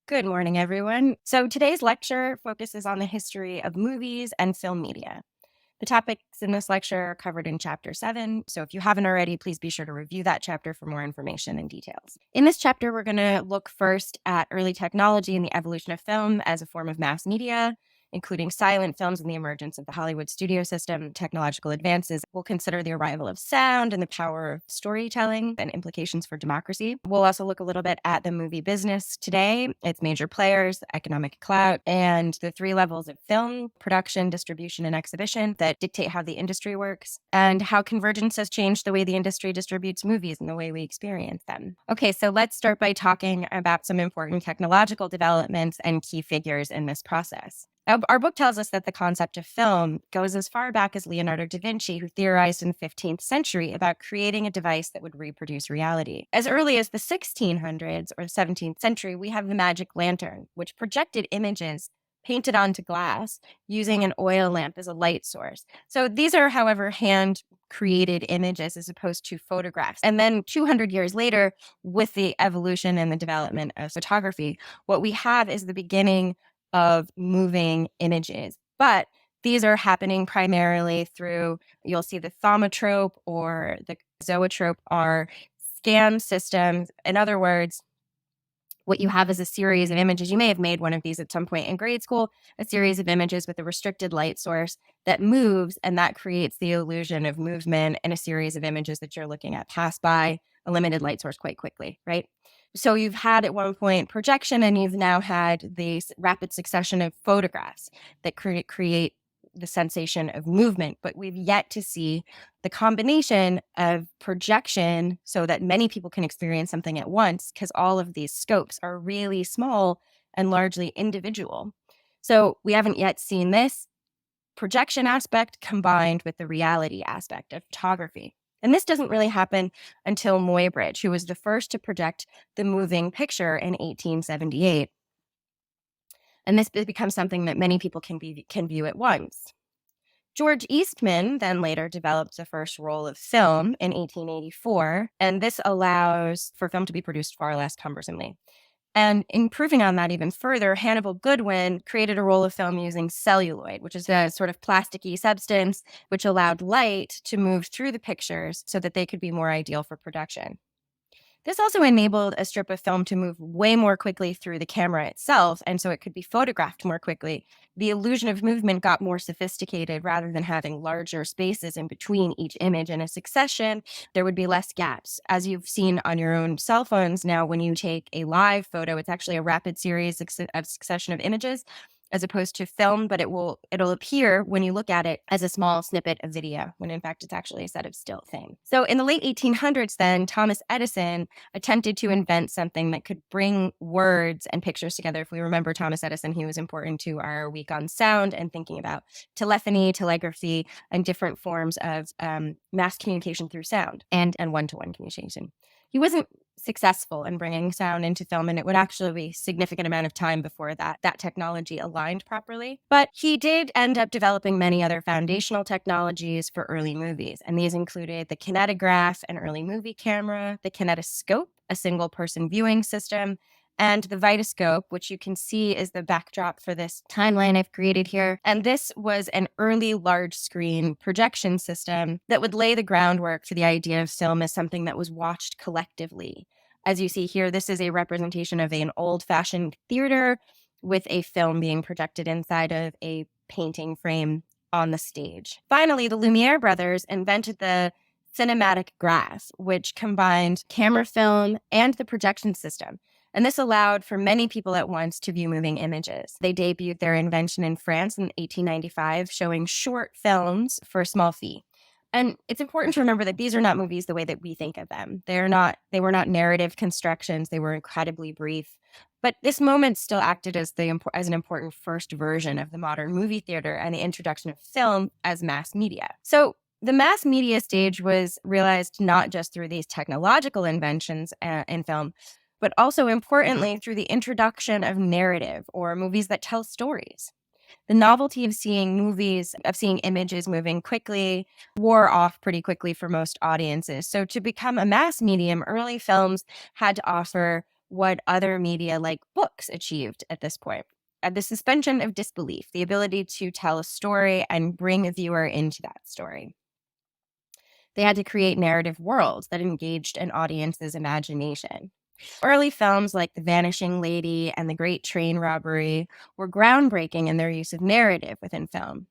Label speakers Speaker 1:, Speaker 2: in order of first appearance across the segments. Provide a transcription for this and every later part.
Speaker 1: Good morning, everyone. So today's lecture focuses on the history of movies and film media. The topics in this lecture are covered in Chapter 7, so if you haven't already, please be sure to review that chapter for more information and details. In this chapter, we're going to look first at early technology and the evolution of film as a form of mass media, including silent films and the emergence of the Hollywood studio system, technological advances. We'll consider the arrival of sound and the power of storytelling and implications for democracy. We'll also look a little bit at the movie business today, its major players, economic clout, and the three levels of film, production, distribution, and exhibition that dictate how the industry works, and how convergence has changed the way the industry distributes movies and the way we experience them. Okay, so let's start by talking about some important technological developments and key figures in this process. Our book tells us that the concept of film goes as far back as Leonardo da Vinci, who theorized in the 15th century about creating a device that would reproduce reality. As early as the 1600s or 17th century, we have the magic lantern, which projected images painted onto glass using an oil lamp as a light source. So these are, however, hand created images as opposed to photographs. And then 200 years later, with the evolution and the development of photography, what we have is the beginning of moving images. But these are happening primarily through, you'll see the thaumatrope or the zoetrope are scan systems. In other words, what you have is a series of images. You may have made one of these at some point in grade school, a series of images with a restricted light source that moves, and that creates the illusion of movement in a series of images that you're looking at pass by a limited light source quite quickly, right? So you've had at one point projection, and you've now had this rapid succession of photographs that create the sensation of movement, but we've yet to see the combination of projection so that many people can experience something at once, because all of these scopes are really small and largely individual. So we haven't yet seen this projection aspect combined with the reality aspect of photography. And this doesn't really happen until Muybridge, who was the first to project the moving picture in 1878. And this becomes something that many people can view at once. George Eastman then later developed the first roll of film in 1884, and this allows for film to be produced far less cumbersomely. And improving on that even further, Hannibal Goodwin created a roll of film using celluloid, which is a sort of plasticky substance which allowed light to move through the pictures so that they could be more ideal for production. This also enabled a strip of film to move way more quickly through the camera itself, and so it could be photographed more quickly. The illusion of movement got more sophisticated rather than having larger spaces in between each image in a succession. There would be less gaps. As you've seen on your own cell phones now, when you take a live photo, it's actually a rapid series of succession of images as opposed to film, but it'll appear when you look at it as a small snippet of video, when in fact it's actually a set of still thing. So in the late 1800s then, Thomas Edison attempted to invent something that could bring words and pictures together. If we remember Thomas Edison, he was important to our week on sound and thinking about telephony, telegraphy, and different forms of mass communication through sound and one-to-one communication. He wasn't successful in bringing sound into film, and it would actually be a significant amount of time before that technology aligned properly. But he did end up developing many other foundational technologies for early movies, and these included the kinetograph, an early movie camera, the kinetoscope, a single-person viewing system, and the vitascope, which you can see is the backdrop for this timeline I've created here. And this was an early large screen projection system that would lay the groundwork for the idea of film as something that was watched collectively. As you see here, this is a representation of an old-fashioned theater with a film being projected inside of a painting frame on the stage. Finally, the Lumiere brothers invented the cinematic graph, which combined camera film and the projection system. And this allowed for many people at once to view moving images. They debuted their invention in France in 1895, showing short films for a small fee. And it's important to remember that these are not movies the way that we think of them. They were not narrative constructions. They were incredibly brief. But this moment still acted as an important first version of the modern movie theater and the introduction of film as mass media. So the mass media stage was realized not just through these technological inventions in film, but also importantly through the introduction of narrative or movies that tell stories. The novelty of seeing images moving quickly wore off pretty quickly for most audiences. So to become a mass medium, early films had to offer what other media like books achieved at this point. The suspension of disbelief, the ability to tell a story and bring a viewer into that story. They had to create narrative worlds that engaged an audience's imagination. Early films like The Vanishing Lady and The Great Train Robbery were groundbreaking in their use of narrative within film.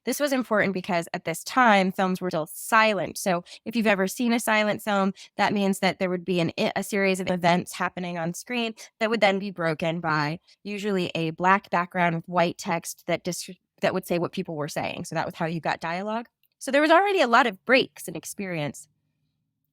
Speaker 1: This was important because at this time, films were still silent. So if you've ever seen a silent film, that means that there would be a series of events happening on screen that would then be broken by usually a black background with white text that would say what people were saying. So that was how you got dialogue. So there was already a lot of breaks in experience.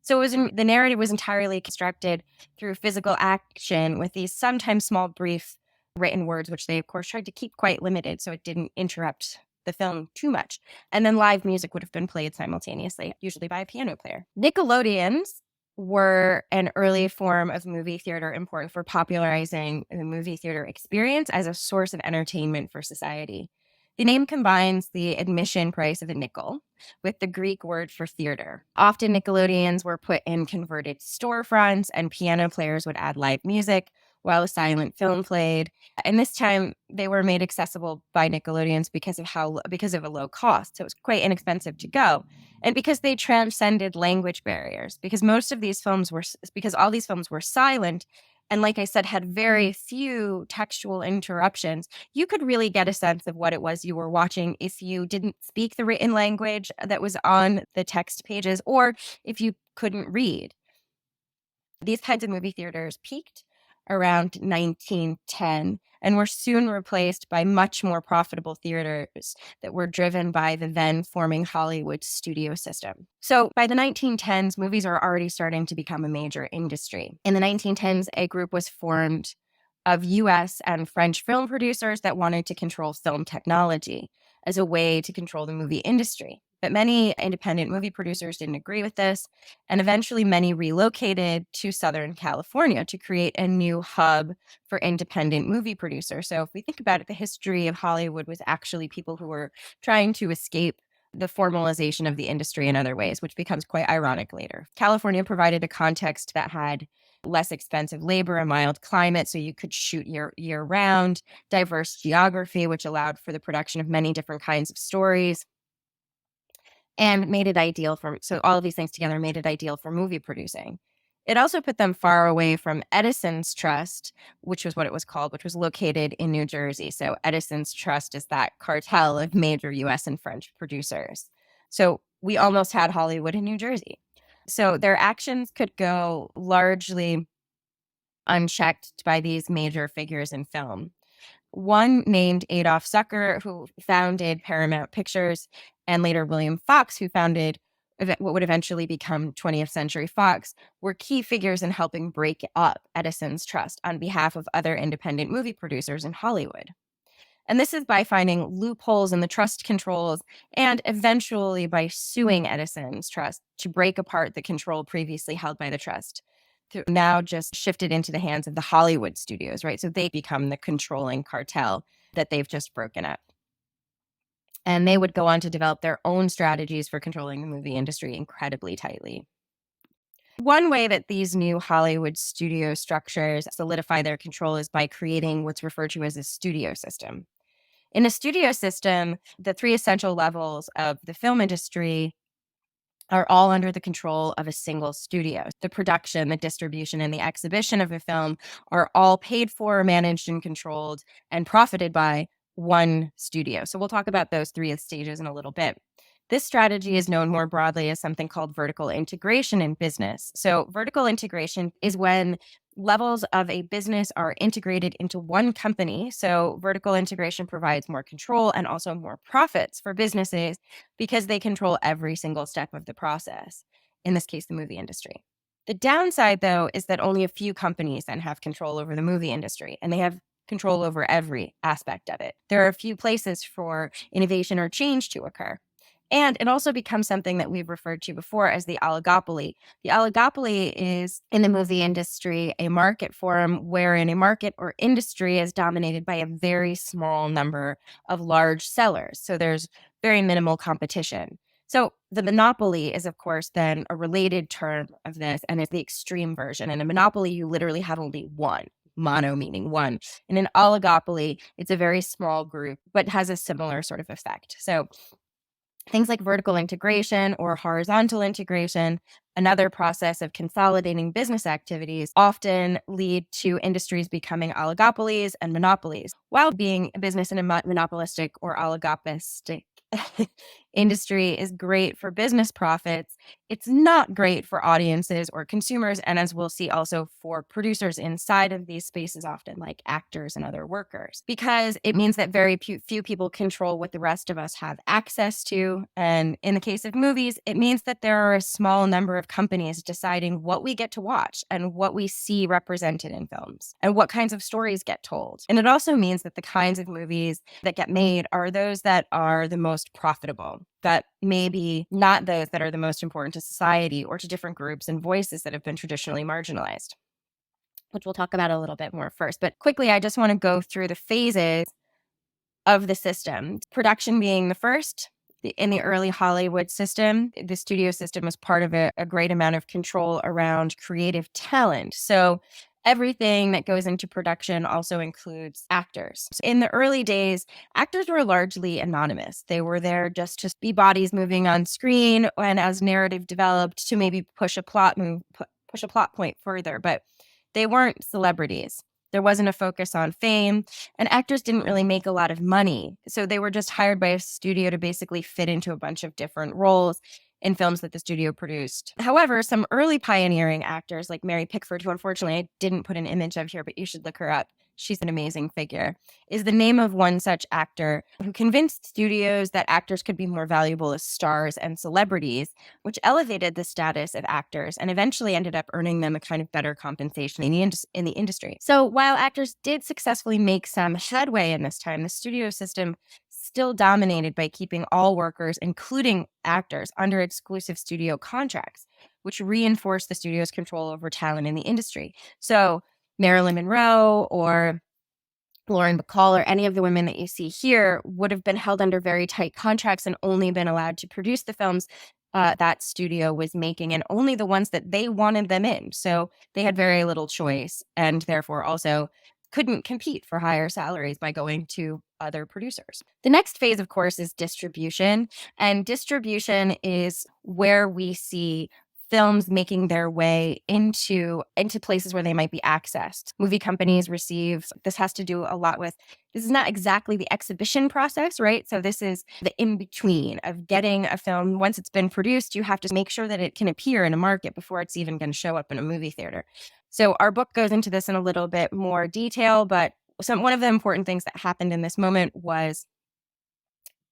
Speaker 1: So the narrative was entirely constructed through physical action with these sometimes small, brief written words, which they, of course, tried to keep quite limited so it didn't interrupt the film too much. And then live music would have been played simultaneously, usually by a piano player. Nickelodeons were an early form of movie theater important for popularizing the movie theater experience as a source of entertainment for society. The name combines the admission price of a nickel with the Greek word for theater. Often Nickelodeons were put in converted storefronts and piano players would add live music while a silent film played. And this time they were made accessible by Nickelodeons because of a low cost. So it was quite inexpensive to go. And because they transcended language barriers, because all these films were silent, and like I said, had very few textual interruptions, you could really get a sense of what it was you were watching if you didn't speak the written language that was on the text pages, or if you couldn't read. These kinds of movie theaters peaked around 1910 and were soon replaced by much more profitable theaters that were driven by the then forming Hollywood studio system. So by the 1910s, movies are already starting to become a major industry. In the 1910s, a group was formed of US and French film producers that wanted to control film technology as a way to control the movie industry. But many independent movie producers didn't agree with this, and eventually many relocated to Southern California to create a new hub for independent movie producers. So if we think about it, the history of Hollywood was actually people who were trying to escape the formalization of the industry in other ways, which becomes quite ironic later. California provided a context that had less expensive labor, a mild climate, so you could shoot year round, diverse geography, which allowed for the production of many different kinds of stories, and made it so all of these things together made it ideal for movie producing. It also put them far away from Edison's Trust, which was what it was called, which was located in New Jersey. So Edison's Trust is that cartel of major US and French producers. So we almost had Hollywood in New Jersey. So their actions could go largely unchecked by these major figures in film. One named Adolph Zucker, who founded Paramount Pictures, and later William Fox, who founded what would eventually become 20th Century Fox, were key figures in helping break up Edison's Trust on behalf of other independent movie producers in Hollywood. And this is by finding loopholes in the trust controls and eventually by suing Edison's Trust to break apart the control previously held by the trust, to now just shifted into the hands of the Hollywood studios, right? So they become the controlling cartel that they've just broken up. And they would go on to develop their own strategies for controlling the movie industry incredibly tightly. One way that these new Hollywood studio structures solidify their control is by creating what's referred to as a studio system. In a studio system, the three essential levels of the film industry are all under the control of a single studio. The production, the distribution, and the exhibition of a film are all paid for, managed, and controlled, and profited by one studio. So we'll talk about those three stages in a little bit. This strategy is known more broadly as something called vertical integration in business. So vertical integration is when levels of a business are integrated into one company. So vertical integration provides more control and also more profits for businesses because they control every single step of the process, in this case, the movie industry. The downside, though, is that only a few companies then have control over the movie industry, and they have control over every aspect of it. There are a few places for innovation or change to occur. And it also becomes something that we've referred to before as the oligopoly. The oligopoly is, in the movie industry, a market forum wherein a market or industry is dominated by a very small number of large sellers. So there's very minimal competition. So the monopoly is, of course, then a related term of this, and it's the extreme version. In a monopoly, you literally have only one, mono meaning one. In an oligopoly, it's a very small group, but has a similar sort of effect. So things like vertical integration or horizontal integration, another process of consolidating business activities, often lead to industries becoming oligopolies and monopolies. While being a business in a monopolistic or oligopistic industry is great for business profits, it's not great for audiences or consumers. And as we'll see, also for producers inside of these spaces, often like actors and other workers, because it means that very few people control what the rest of us have access to. And in the case of movies, it means that there are a small number of companies deciding what we get to watch and what we see represented in films and what kinds of stories get told. And it also means that the kinds of movies that get made are those that are the most profitable, that maybe not those that are the most important to society or to different groups and voices that have been traditionally marginalized, which we'll talk about a little bit more first. But quickly, I just want to go through the phases of the system. Production being the first. In the early Hollywood system, the studio system was part of a great amount of control around creative talent. So everything that goes into production also includes actors. So in the early days, actors were largely anonymous. They were there just to be bodies moving on screen, and as narrative developed, to maybe push a plot point further. But they weren't celebrities. There wasn't a focus on fame, and actors didn't really make a lot of money. So they were just hired by a studio to basically fit into a bunch of different roles in films that the studio produced. However, some early pioneering actors like Mary Pickford, who unfortunately I didn't put an image of here, but you should look her up. She's an amazing figure, is the name of one such actor who convinced studios that actors could be more valuable as stars and celebrities, which elevated the status of actors and eventually ended up earning them a kind of better compensation in the industry. So while actors did successfully make some headway in this time, the studio system still dominated by keeping all workers, including actors, under exclusive studio contracts, which reinforced the studio's control over talent in the industry. So Marilyn Monroe or Lauren Bacall or any of the women that you see here would have been held under very tight contracts and only been allowed to produce the films that studio was making, and only the ones that they wanted them in. So they had very little choice, and therefore also couldn't compete for higher salaries by going to other producers. The next phase, of course, is distribution. And distribution is where we see films making their way into places where they might be accessed. Movie companies receive, this has to do a lot with, this is not exactly the exhibition process, right? So this is the in-between of getting a film. Once it's been produced, you have to make sure that it can appear in a market before it's even going to show up in a movie theater. So our book goes into this in a little bit more detail, but one of the important things that happened in this moment was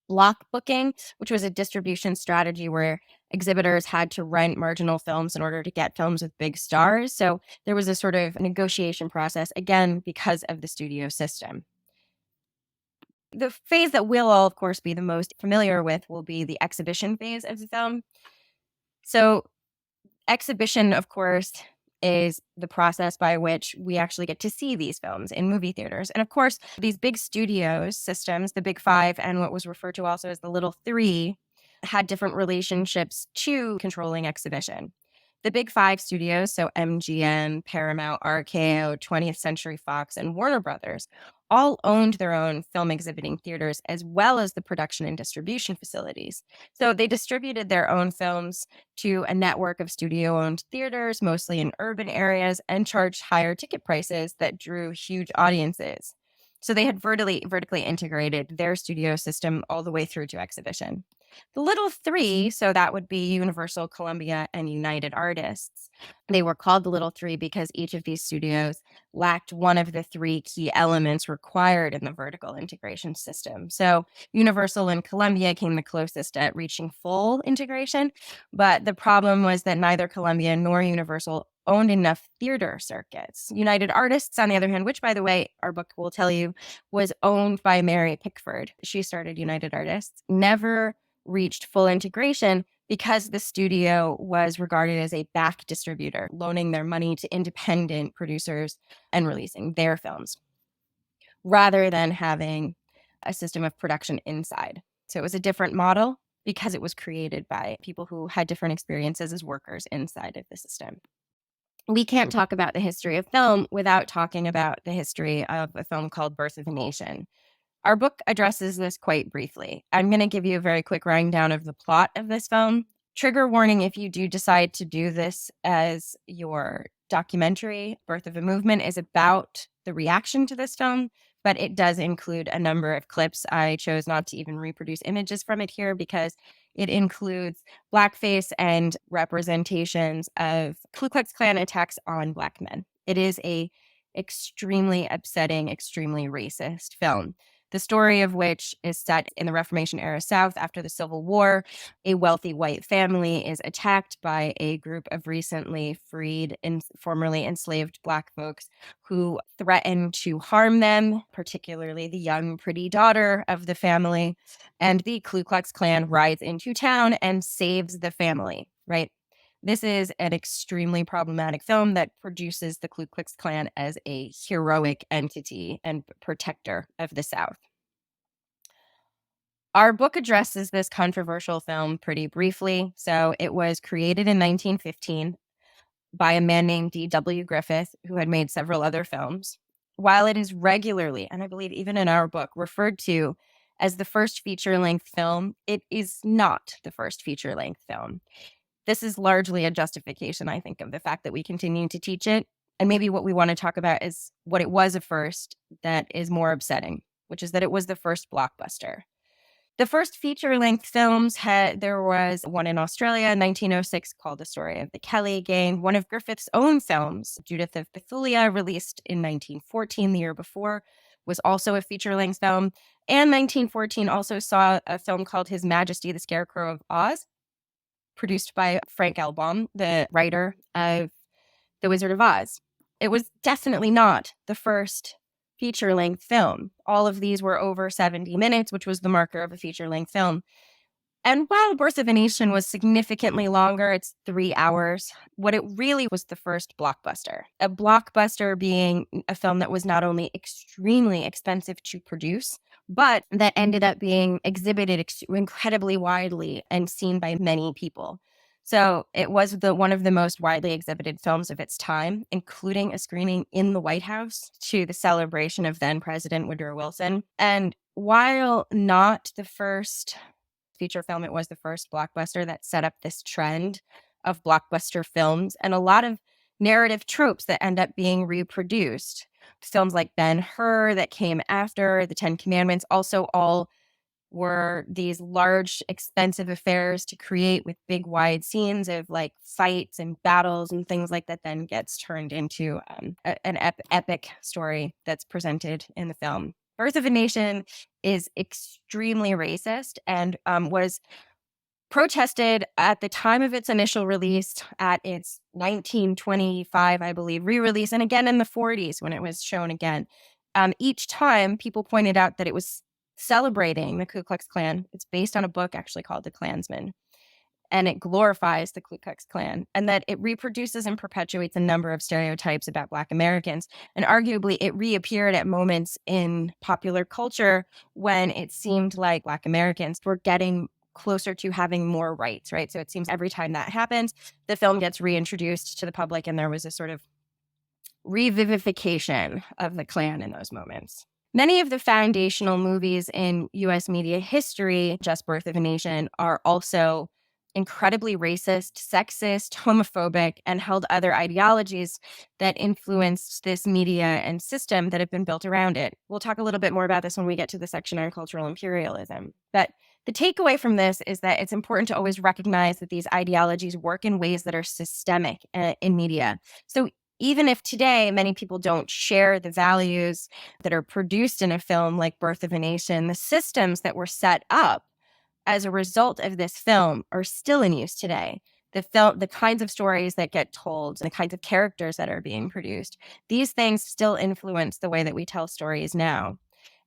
Speaker 1: block booking, which was a distribution strategy where exhibitors had to rent marginal films in order to get films with big stars. So there was a sort of negotiation process, again, because of the studio system. The phase that we'll all, of course, be the most familiar with will be the exhibition phase of the film. So exhibition, of course, is the process by which we actually get to see these films in movie theaters. And of course, these big studios systems, the big five, and what was referred to also as the little three, had different relationships to controlling exhibition. The big five studios, so MGM, Paramount, RKO, 20th Century Fox, and Warner Brothers, all owned their own film exhibiting theaters as well as the production and distribution facilities. So they distributed their own films to a network of studio-owned theaters, mostly in urban areas, and charged higher ticket prices that drew huge audiences. So they had vertically integrated their studio system all the way through to exhibition. The little three, so that would be Universal, Columbia, and United Artists. They were called the little three because each of these studios lacked one of the three key elements required in the vertical integration system. So Universal and Columbia came the closest at reaching full integration, but the problem was that neither Columbia nor Universal owned enough theater circuits. United Artists, on the other hand, which, by the way, our book will tell you, was owned by Mary Pickford. She started United Artists, never reached full integration because the studio was regarded as a back distributor, loaning their money to independent producers and releasing their films, rather than having a system of production inside. So it was a different model. because it was created by people who had different experiences as workers inside of the system. We can't talk about the history of film without talking about the history of a film called Birth of a Nation. Our book addresses this quite briefly. I'm going to give you a very quick rundown of the plot of this film. Trigger warning if you do decide to do this as your documentary. Birth of a Movement is about the reaction to this film, but it does include a number of clips. I chose not to even reproduce images from it here because it includes blackface and representations of Ku Klux Klan attacks on Black men. It is a extremely upsetting, extremely racist film. The story of which is set in the Reformation era South after the Civil War. A wealthy white family is attacked by a group of recently freed and formerly enslaved Black folks who threaten to harm them, particularly the young, pretty daughter of the family. And the Ku Klux Klan rides into town and saves the family, right? This is an extremely problematic film that produces the Ku Klux Klan as a heroic entity and protector of the South. Our book addresses this controversial film pretty briefly. So it was created in 1915 by a man named D.W. Griffith, who had made several other films. While it is regularly, and I believe even in our book, referred to as the first feature-length film, it is not the first feature-length film. This is largely a justification, I think, of the fact that we continue to teach it. And maybe what we want to talk about is what it was at first that is more upsetting, which is that it was the first blockbuster. The first feature-length films there was one in Australia in 1906 called The Story of the Kelly Gang. One of Griffith's own films, Judith of Bethulia, released in 1914, the year before, was also a feature-length film. And 1914 also saw a film called His Majesty the Scarecrow of Oz, produced by Frank L. Baum, the writer of The Wizard of Oz. It was definitely not the first feature-length film. All of these were over 70 minutes, which was the marker of a feature-length film. And while Birth of a Nation was significantly longer, it's 3 hours, what it really was the first blockbuster. A blockbuster being a film that was not only extremely expensive to produce, but that ended up being exhibited incredibly widely and seen by many people. So it was one of the most widely exhibited films of its time, including a screening in the White House to the celebration of then President Woodrow Wilson. And while not the first feature film, it was the first blockbuster that set up this trend of blockbuster films and a lot of narrative tropes that end up being reproduced. Films like Ben-Hur that came after, The Ten Commandments, also all were these large, expensive affairs to create with big, wide scenes of like fights and battles and things like that, then gets turned into an epic story that's presented in the film. Birth of a Nation is extremely racist and was protested at the time of its initial release, at its 1925, I believe, re-release, and again in the 40s when it was shown again. Each time, people pointed out that it was celebrating the Ku Klux Klan. It's based on a book actually called The Klansman, and it glorifies the Ku Klux Klan, and that it reproduces and perpetuates a number of stereotypes about Black Americans. And arguably, it reappeared at moments in popular culture when it seemed like Black Americans were getting closer to having more rights, right? So it seems every time that happens, the film gets reintroduced to the public, and there was a sort of revivification of the Klan in those moments. Many of the foundational movies in U.S. media history, just Birth of a Nation, are also incredibly racist, sexist, homophobic, and held other ideologies that influenced this media and system that have been built around it. We'll talk a little bit more about this when we get to the section on cultural imperialism. But the takeaway from this is that it's important to always recognize that these ideologies work in ways that are systemic in media. So even if today many people don't share the values that are produced in a film like Birth of a Nation, the systems that were set up as a result of this film are still in use today. The kinds of stories that get told, the kinds of characters that are being produced, these things still influence the way that we tell stories now.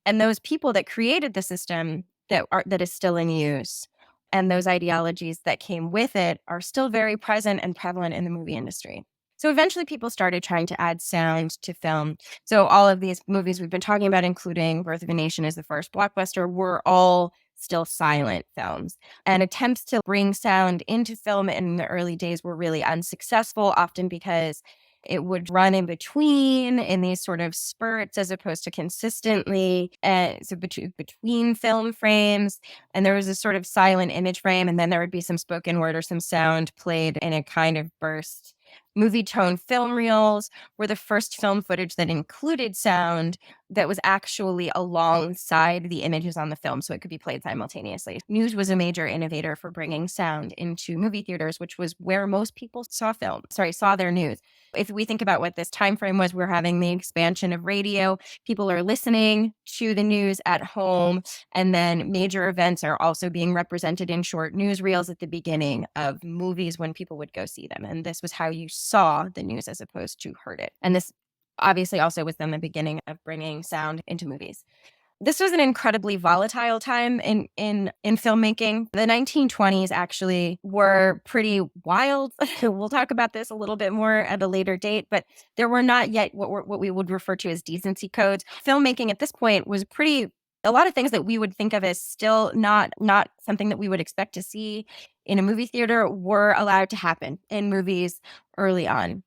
Speaker 1: And those people that created the system that is still in use, and those ideologies that came with it, are still very present and prevalent in the movie industry. So eventually people started trying to add sound to film. So all of these movies we've been talking about, including Birth of a Nation as the first blockbuster, were all still silent films. And attempts to bring sound into film in the early days were really unsuccessful, often because it would run in between in these sort of spurts as opposed to consistently. So between film frames, and there was a sort of silent image frame, and then there would be some spoken word or some sound played in a kind of burst. Movie tone film reels were the first film footage that included sound that was actually alongside the images on the film, so it could be played simultaneously. News was a major innovator for bringing sound into movie theaters, which was where most people saw their news. If we think about what this time frame was, we're having the expansion of radio. People are listening to the news at home, and then major events are also being represented in short newsreels at the beginning of movies when people would go see them. And this was how you saw the news as opposed to heard it. And this obviously also was then the beginning of bringing sound into movies. This was an incredibly volatile time in filmmaking. The 1920s actually were pretty wild. We'll talk about this a little bit more at a later date, but there were not yet what we would refer to as decency codes. Filmmaking at this point was a lot of things that we would think of as still not something that we would expect to see in a movie theater were allowed to happen in movies early on.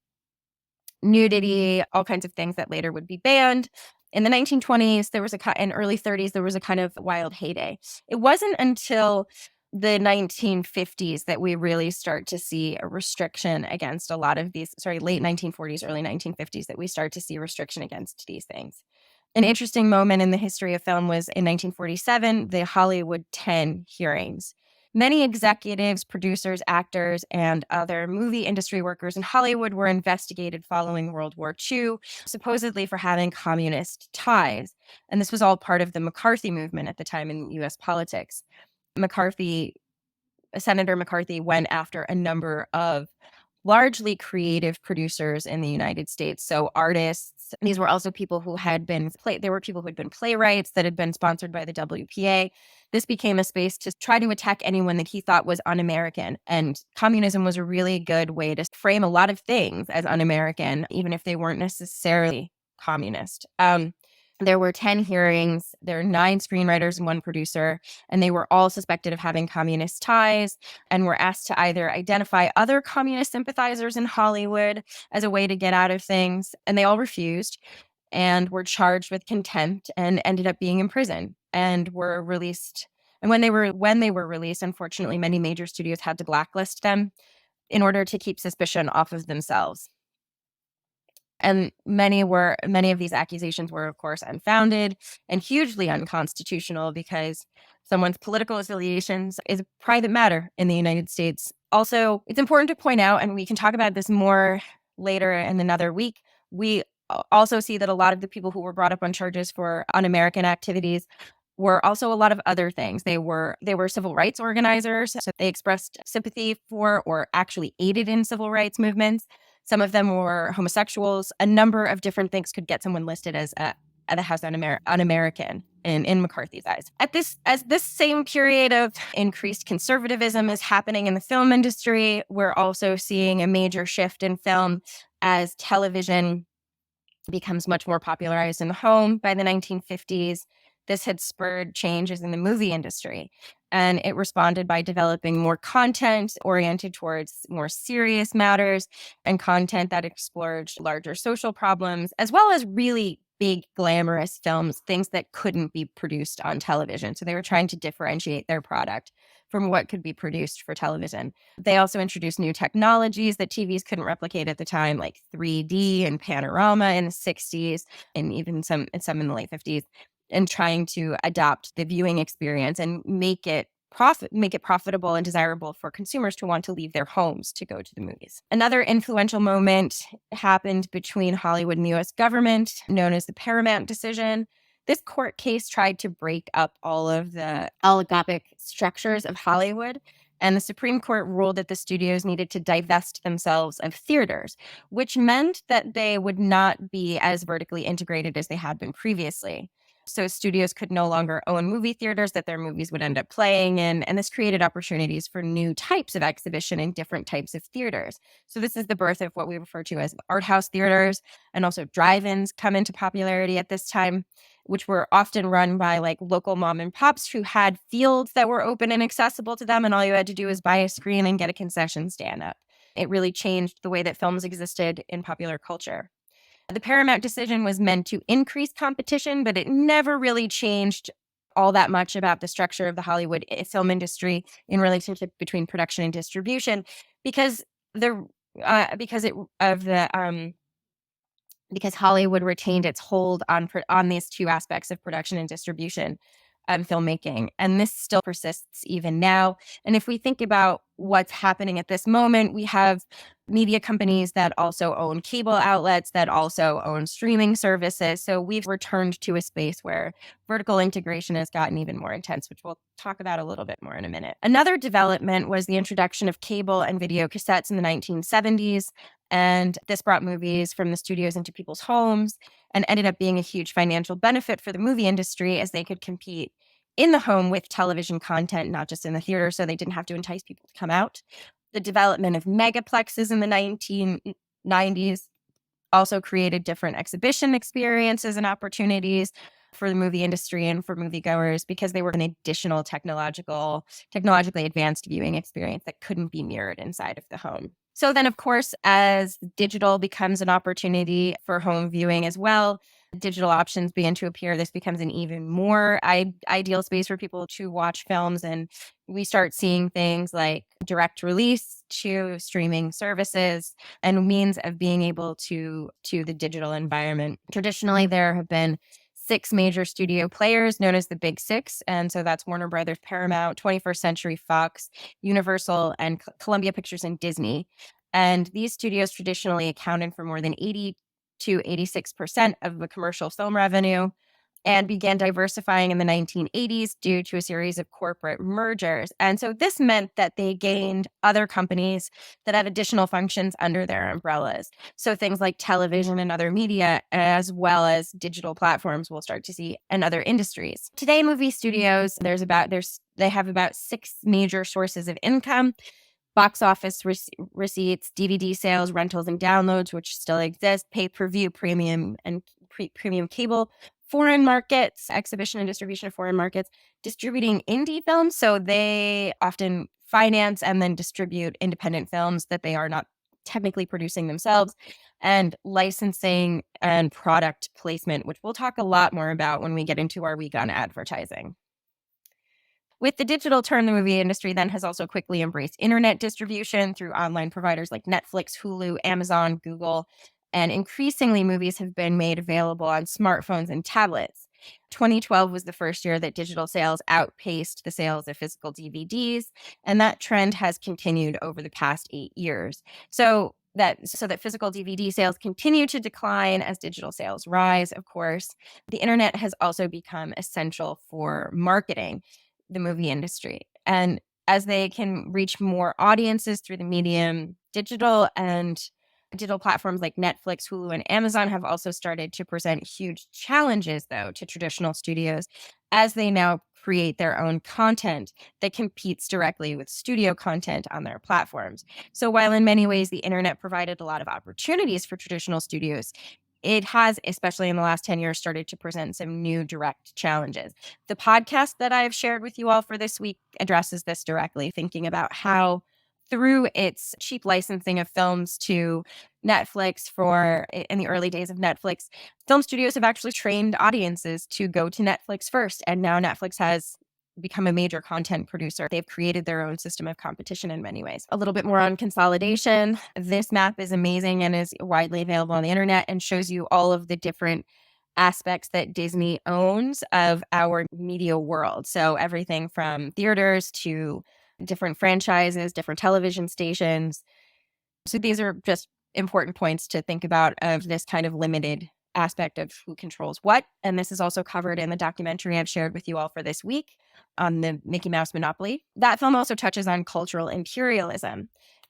Speaker 1: Nudity, all kinds of things that later would be banned. In the 1920s, and early 30s, there was a kind of wild heyday. It wasn't until the 1950s that we really start to see a restriction against a lot of these, late 1940s, early 1950s, that we start to see restriction against these things. An interesting moment in the history of film was in 1947, the Hollywood 10 hearings. Many executives, producers, actors, and other movie industry workers in Hollywood were investigated following World War II, supposedly for having communist ties. And this was all part of the McCarthy movement at the time in U.S. politics. Senator McCarthy went after a number of largely creative producers in the United States. So artists, these were also people who had been playwrights that had been sponsored by the WPA. This became a space to try to attack anyone that he thought was un-American. And communism was a really good way to frame a lot of things as un-American, even if they weren't necessarily communist. There were 10 hearings. There were 9 screenwriters and 1 producer, and they were all suspected of having communist ties and were asked to either identify other communist sympathizers in Hollywood as a way to get out of things, and they all refused and were charged with contempt and ended up being imprisoned and were released. And when they were released, unfortunately, many major studios had to blacklist them in order to keep suspicion off of themselves. And many of these accusations were, of course, unfounded and hugely unconstitutional because someone's political affiliations is a private matter in the United States. Also, it's important to point out, and we can talk about this more later in another week, we also see that a lot of the people who were brought up on charges for un-American activities were also a lot of other things. They were civil rights organizers, so they expressed sympathy for or actually aided in civil rights movements. Some of them were homosexuals. A number of different things could get someone listed as the House un-American in McCarthy's eyes. As this same period of increased conservatism is happening in the film industry, we're also seeing a major shift in film as television becomes much more popularized in the home by the 1950s. This had spurred changes in the movie industry, and it responded by developing more content oriented towards more serious matters and content that explored larger social problems, as well as really big, glamorous films, things that couldn't be produced on television. So they were trying to differentiate their product from what could be produced for television. They also introduced new technologies that TVs couldn't replicate at the time, like 3D and panorama in the 60s, and even some in the late 50s, and trying to adopt the viewing experience and make it profitable and desirable for consumers to want to leave their homes to go to the movies. Another influential moment happened between Hollywood and the U.S. government, known as the Paramount Decision. This court case tried to break up all of the oligarchic structures of Hollywood, and the Supreme Court ruled that the studios needed to divest themselves of theaters, which meant that they would not be as vertically integrated as they had been previously. So studios could no longer own movie theaters that their movies would end up playing in, and this created opportunities for new types of exhibition in different types of theaters. So this is the birth of what we refer to as art house theaters, and also drive-ins come into popularity at this time. which were often run by like local mom and pops who had fields that were open and accessible to them. And all you had to do was buy a screen and get a concession stand up. It really changed the way that films existed in popular culture. The Paramount decision was meant to increase competition, but it never really changed all that much about the structure of the Hollywood film industry in relationship between production and distribution, because the because it of the because Hollywood retained its hold on these two aspects of production and distribution and filmmaking. And this still persists even now. And if we think about what's happening at this moment, we have media companies that also own cable outlets, that also own streaming services. So we've returned to a space where vertical integration has gotten even more intense, which we'll talk about a little bit more in a minute. Another development was the introduction of cable and video cassettes in the 1970s. And this brought movies from the studios into people's homes and ended up being a huge financial benefit for the movie industry as they could compete in the home with television content, not just in the theater, so they didn't have to entice people to come out. The development of megaplexes in the 1990s also created different exhibition experiences and opportunities for the movie industry and for moviegoers because they were an additional technologically advanced viewing experience that couldn't be mirrored inside of the home. So then, of course, as digital becomes an opportunity for home viewing as well, digital options begin to appear. This becomes an even more ideal space for people to watch films. And we start seeing things like direct release to streaming services and means of being able to the digital environment. Traditionally, there have been 6 major studio players known as the Big Six. And so that's Warner Brothers, Paramount, 21st Century Fox, Universal, and Columbia Pictures and Disney. And these studios traditionally accounted for more than 80 to 86% of the commercial film revenue and began diversifying in the 1980s due to a series of corporate mergers. And so this meant that they gained other companies that had additional functions under their umbrellas. So things like television and other media, as well as digital platforms, we'll start to see in other industries. Today, movie studios, they have about 6 major sources of income. Box office receipts, DVD sales, rentals and downloads, which still exist, pay-per-view, premium and premium cable, foreign markets, exhibition and distribution of foreign markets, distributing indie films. So they often finance and then distribute independent films that they are not technically producing themselves, and licensing and product placement, which we'll talk a lot more about when we get into our week on advertising. With the digital turn, the movie industry then has also quickly embraced internet distribution through online providers like Netflix, Hulu, Amazon, Google, and increasingly movies have been made available on smartphones and tablets. 2012 was the first year that digital sales outpaced the sales of physical DVDs, and that trend has continued over the past 8 years. So that physical DVD sales continue to decline as digital sales rise, of course. The internet has also become essential for marketing the movie industry. And as they can reach more audiences through the medium, digital platforms like Netflix, Hulu, and Amazon have also started to present huge challenges, though, to traditional studios as they now create their own content that competes directly with studio content on their platforms. So while in many ways the internet provided a lot of opportunities for traditional studios, it has, especially in the last 10 years, started to present some new direct challenges. The podcast that I've shared with you all for this week addresses this directly, thinking about how through its cheap licensing of films to Netflix in the early days of Netflix, film studios have actually trained audiences to go to Netflix first. And now Netflix has become a major content producer. They've created their own system of competition in many ways. A little bit more on consolidation. This map is amazing and is widely available on the internet and shows you all of the different aspects that Disney owns of our media world. So everything from theaters to different franchises, different television stations. So these are just important points to think about of this kind of limited aspect of who controls what. And this is also covered in the documentary I've shared with you all for this week on the Mickey Mouse monopoly. That film also touches on cultural imperialism.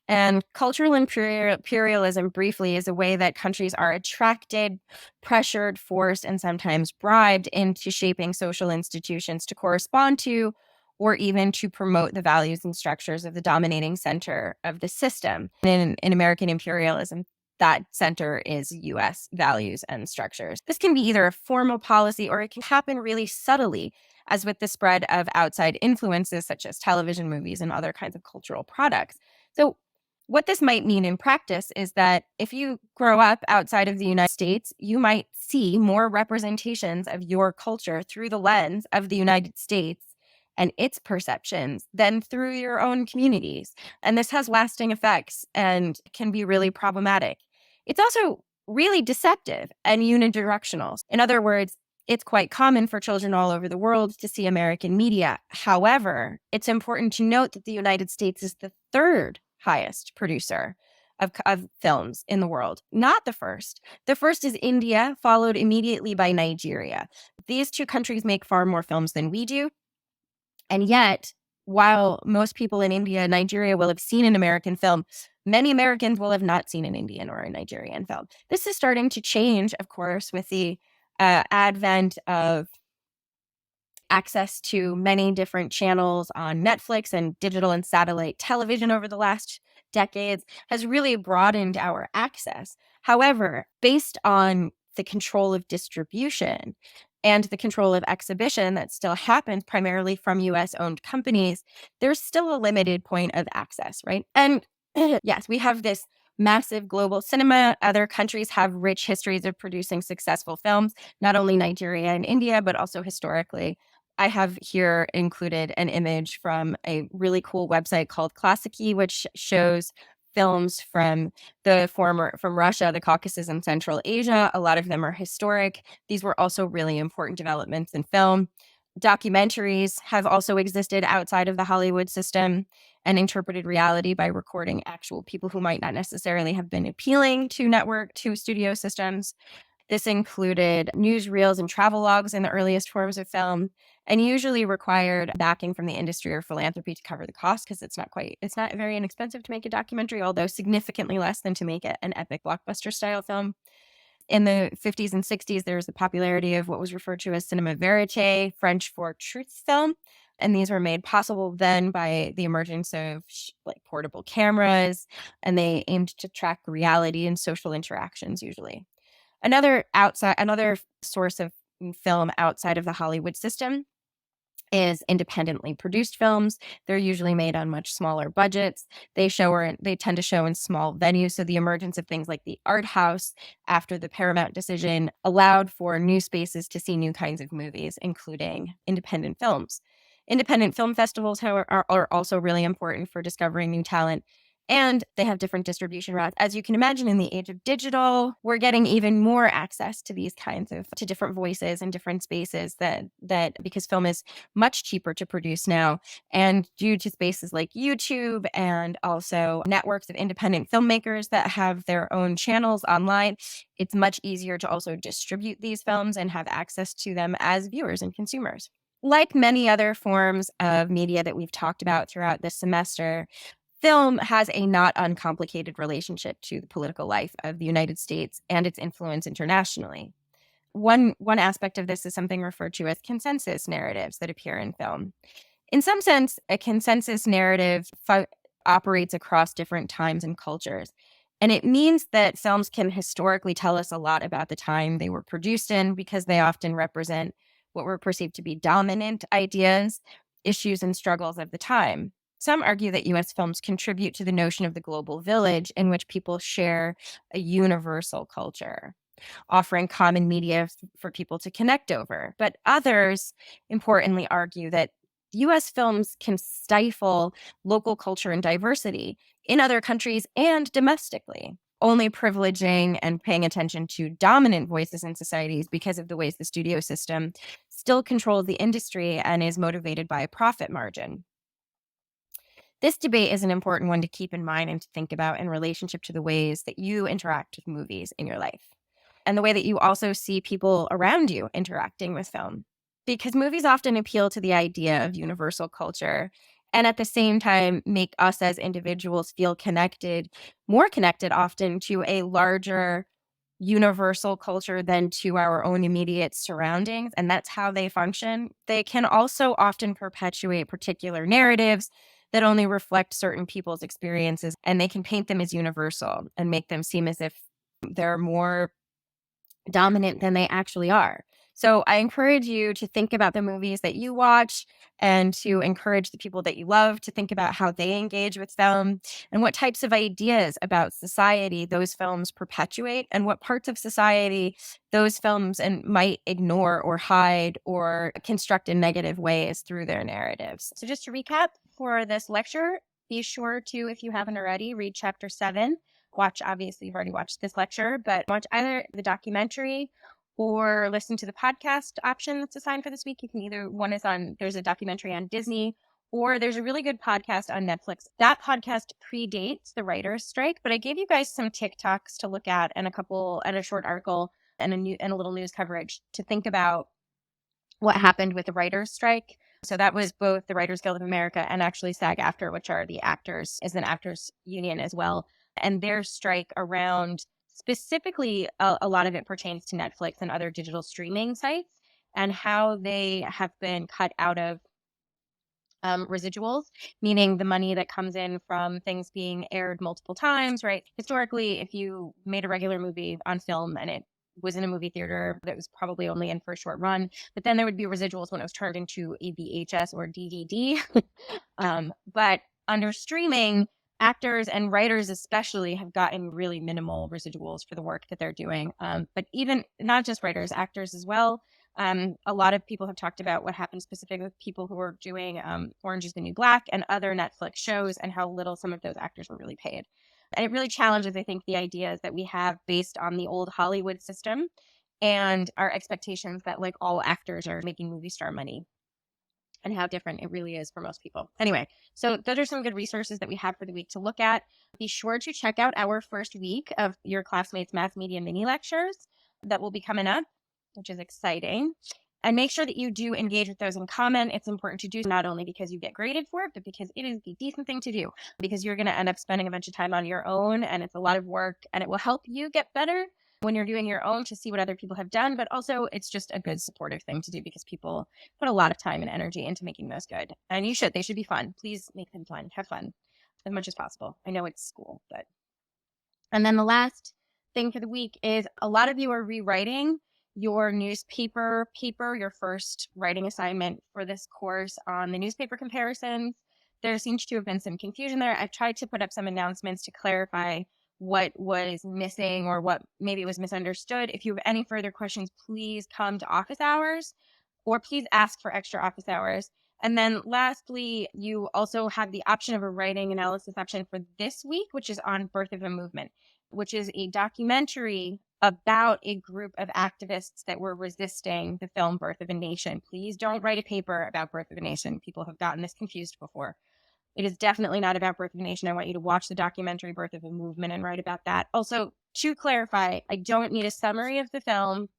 Speaker 1: And cultural imperialism, briefly, is a way that countries are attracted, pressured, forced, and sometimes bribed into shaping social institutions to correspond to or even to promote the values and structures of the dominating center of the system. In American imperialism, that center is US values and structures. This can be either a formal policy or it can happen really subtly, as with the spread of outside influences such as television, movies, and other kinds of cultural products. So, what this might mean in practice is that if you grow up outside of the United States, you might see more representations of your culture through the lens of the United States and its perceptions than through your own communities. And this has lasting effects and can be really problematic. It's also really deceptive and unidirectional. In other words, it's quite common for children all over the world to see American media. However, it's important to note that the United States is the third highest producer of films in the world, not the first. The first is India, followed immediately by Nigeria. These two countries make far more films than we do. And yet, while most people in India and Nigeria will have seen an American film, many Americans will have not seen an Indian or a Nigerian film. This is starting to change, of course, with the advent of access to many different channels on Netflix, and digital and satellite television over the last decades has really broadened our access. However, based on the control of distribution and the control of exhibition that still happens primarily from US owned companies, there's still a limited point of access, right? And yes, we have this massive global cinema. Other countries have rich histories of producing successful films, not only Nigeria and India, but also historically. I have here included an image from a really cool website called Classici, which shows films from Russia, the Caucasus, and Central Asia. A lot of them are historic. These were also really important developments in film. Documentaries have also existed outside of the Hollywood system and interpreted reality by recording actual people who might not necessarily have been appealing to studio systems. This included newsreels and travel logs in the earliest forms of film, and usually required backing from the industry or philanthropy to cover the cost, because it's not very inexpensive to make a documentary, although significantly less than to make an epic blockbuster style film. In the 50s and 60s, there was the popularity of what was referred to as cinema verite, French for truth film. And these were made possible then by the emergence of portable cameras, and they aimed to track reality and social interactions usually. Another source of film outside of the Hollywood system is independently produced films. They're usually made on much smaller budgets. They tend to show in small venues. So the emergence of things like the art house after the Paramount decision allowed for new spaces to see new kinds of movies, including independent films. Independent film festivals, however, are also really important for discovering new talent. And they have different distribution routes. As you can imagine, in the age of digital, we're getting even more access to these to different voices and different spaces that because film is much cheaper to produce now. And due to spaces like YouTube and also networks of independent filmmakers that have their own channels online, it's much easier to also distribute these films and have access to them as viewers and consumers. Like many other forms of media that we've talked about throughout this semester, film has a not uncomplicated relationship to the political life of the United States and its influence internationally. One aspect of this is something referred to as consensus narratives that appear in film. In some sense, a consensus narrative operates across different times and cultures. And it means that films can historically tell us a lot about the time they were produced in, because they often represent what were perceived to be dominant ideas, issues, and struggles of the time. Some argue that US films contribute to the notion of the global village in which people share a universal culture, offering common media for people to connect over. But others, importantly, argue that US films can stifle local culture and diversity in other countries and domestically, only privileging and paying attention to dominant voices in societies because of the ways the studio system still controls the industry and is motivated by a profit margin. This debate is an important one to keep in mind and to think about in relationship to the ways that you interact with movies in your life, and the way that you also see people around you interacting with film. Because movies often appeal to the idea of universal culture, and at the same time make us as individuals feel more connected often to a larger universal culture than to our own immediate surroundings. And that's how they function. They can also often perpetuate particular narratives that only reflect certain people's experiences, and they can paint them as universal and make them seem as if They're more dominant than they actually are. So I encourage you to think about the movies that you watch and to encourage the people that you love to think about how they engage with them and what types of ideas about society those films perpetuate and what parts of society those films and might ignore or hide or construct in negative ways through their narratives. So just to recap for this lecture, be sure to, if you haven't already, read chapter 7. Watch, obviously, you've already watched this lecture, but watch either the documentary or listen to the podcast option that's assigned for this week. You can either, one is on, there's a documentary on Disney, or there's a really good podcast on Netflix. That podcast predates the writer's strike, but I gave you guys some TikToks to look at and a short article and a little news coverage to think about what happened with the writer's strike. So that was both the Writers Guild of America and actually SAG-AFTRA, which are the actors, is an actors union as well. And their strike around specifically, a lot of it pertains to Netflix and other digital streaming sites and how they have been cut out of residuals, meaning the money that comes in from things being aired multiple times, right? Historically, if you made a regular movie on film and it was in a movie theater that was probably only in for a short run, but then there would be residuals when it was turned into a VHS or DVD. But under streaming, actors and writers especially have gotten really minimal residuals for the work that they're doing. But even not just writers, actors as well. A lot of people have talked about what happened specifically with people who were doing Orange is the New Black and other Netflix shows and how little some of those actors were really paid. And it really challenges, I think, the ideas that we have based on the old Hollywood system and our expectations that like all actors are making movie star money and how different it really is for most people. Anyway, so those are some good resources that we have for the week to look at. Be sure to check out our first week of your classmates math media mini lectures that will be coming up, which is exciting. And make sure that you do engage with those and comment. It's important to do not only because you get graded for it, but because it is the decent thing to do, because you're going to end up spending a bunch of time on your own and it's a lot of work and it will help you get better when you're doing your own to see what other people have done. But also it's just a good supportive thing to do because people put a lot of time and energy into making those good. And they should be fun. Please make them fun. Have fun as much as possible. I know it's school, but. And then the last thing for the week is a lot of you are rewriting your newspaper paper, your first writing assignment for this course on the newspaper comparisons. There seems to have been some confusion there. I've tried to put up some announcements to clarify what was missing or what maybe was misunderstood. If you have any further questions, please come to office hours or please ask for extra office hours. And then lastly, you also have the option of a writing analysis option for this week, which is on Birth of a Movement, which is a documentary about a group of activists that were resisting the film Birth of a Nation. Please don't write a paper about Birth of a Nation. People have gotten this confused before. It is definitely not about Birth of a Nation. I want you to watch the documentary Birth of a Movement and write about that. Also, to clarify, I don't need a summary of the film.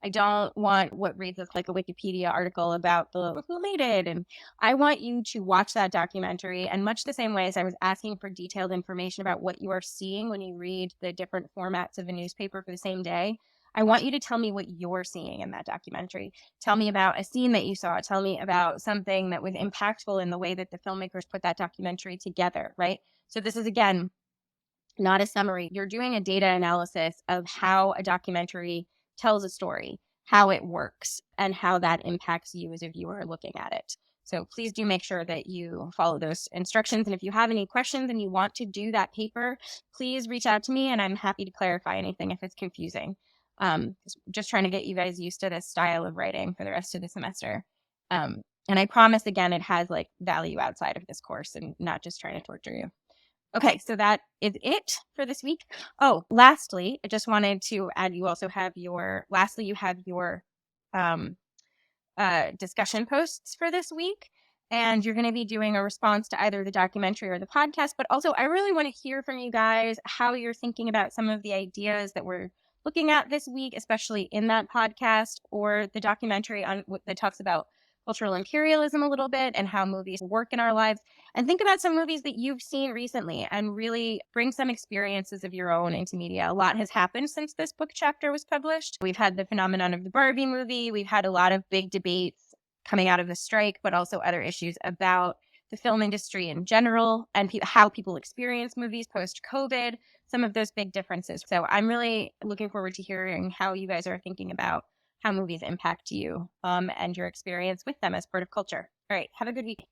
Speaker 1: I don't want what reads like a Wikipedia article about who made it. And I want you to watch that documentary. And much the same way as I was asking for detailed information about what you are seeing when you read the different formats of a newspaper for the same day, I want you to tell me what you're seeing in that documentary. Tell me about a scene that you saw. Tell me about something that was impactful in the way that the filmmakers put that documentary together, right? So this is, again, not a summary. You're doing a data analysis of how a documentary tells a story, how it works, and how that impacts you as a viewer looking at it. So please do make sure that you follow those instructions. And if you have any questions and you want to do that paper, please reach out to me and I'm happy to clarify anything if it's confusing. Just trying to get you guys used to this style of writing for the rest of the semester. And I promise, again, it has like value outside of this course and not just trying to torture you. Okay, so that is it for this week. Oh, lastly, I just wanted to add, you have your discussion posts for this week. And you're going to be doing a response to either the documentary or the podcast. But also, I really want to hear from you guys how you're thinking about some of the ideas that we're looking at this week, especially in that podcast or the documentary that talks about cultural imperialism a little bit and how movies work in our lives. And think about some movies that you've seen recently and really bring some experiences of your own into media. A lot has happened since this book chapter was published. We've had the phenomenon of the Barbie movie. We've had a lot of big debates coming out of the strike, but also other issues about the film industry in general, and how people experience movies post-COVID, some of those big differences. So I'm really looking forward to hearing how you guys are thinking about how movies impact you and your experience with them as part of culture. All right, have a good week.